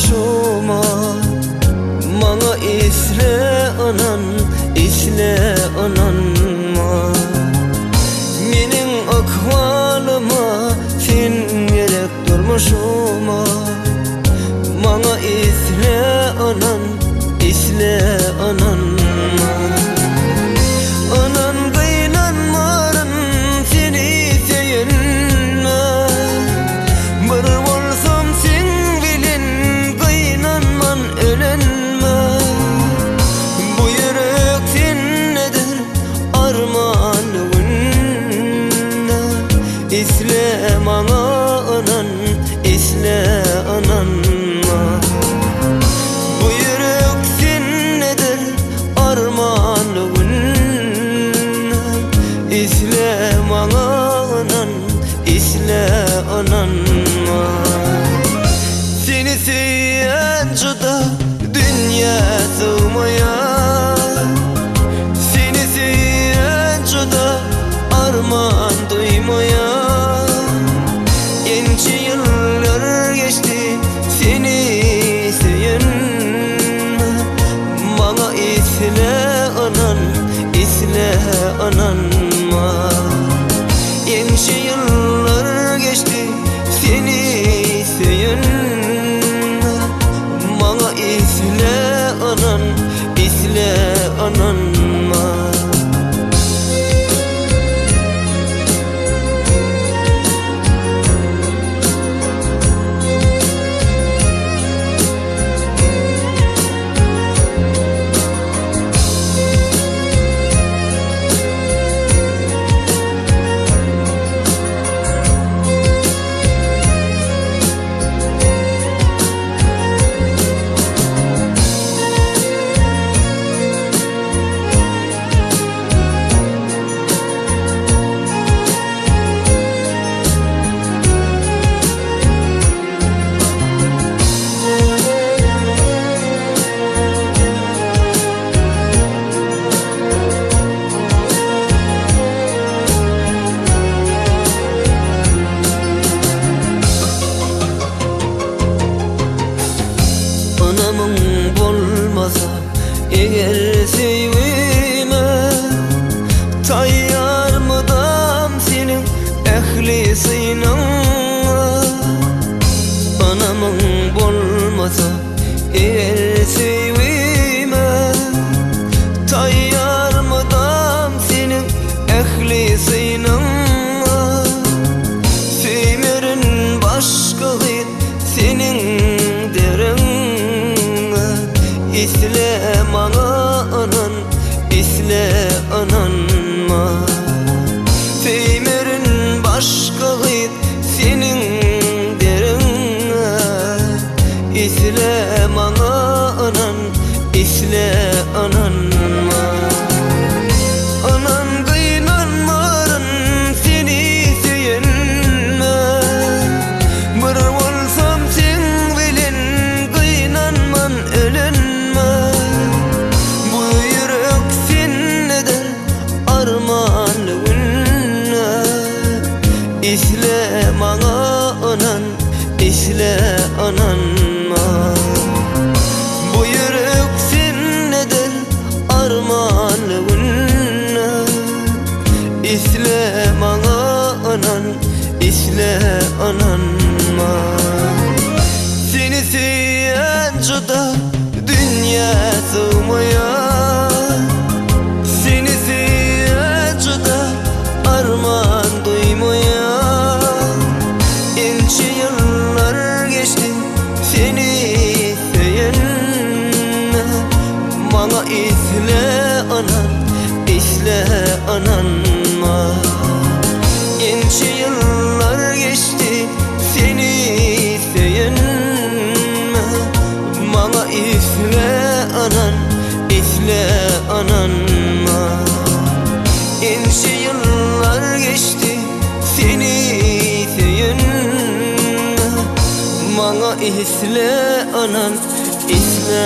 durmuşuma. Mana isle anan, isle ananma. Menin akvalıma sen gerek durmuşuma. Mana isle anan, isle ananma. Anan kıynanmarın seni seyenme. Bir bolsam sen bilin kıynanman ölenme. Bu yürek sen nedir armanlığında. İsle mana anan, isle ananma. Bu yürek sen nedir armanlığında. İsle mana anan, isle ananma. Seni seyen juda dünya sığmaya. Seni seyen juda arman duymaya. Genç yıllar geçti seni seyen. Bana isle anan, isle ananma. Genç yıllar geçti seni seyen. Bana isle anan, isle ananma. Anamın bolmasa eğer sevime. Tayyar mıdam senin ehli sıynan. Anamın bolmasa eğer sevime. Tayyar mıdam senin ehli sıynan. Sevmerin başka git senin derin. İsle mana anan, isle ananma. Feymerin başka git senin derin. İsle mana anan, isle ananma. Anan kıynanmarın seni seyenme. Bir bolsam sen bilin kıynanman ölen. İsle mana anan, isle ananma. Bu yürek sen nedir armanlığına. İsle mana anan, isle ananma. Seni seyen juda dünya sığmaya. Seni seyen juda arman duymaya. Genç yıllar geçti seni seyen. Bana isle anan, isle ananma. Genç yıllar geçti seni seyen. Bana isle anan, isle ananma. Genç yıllar geçti seni seyen. Bana isle anan, isle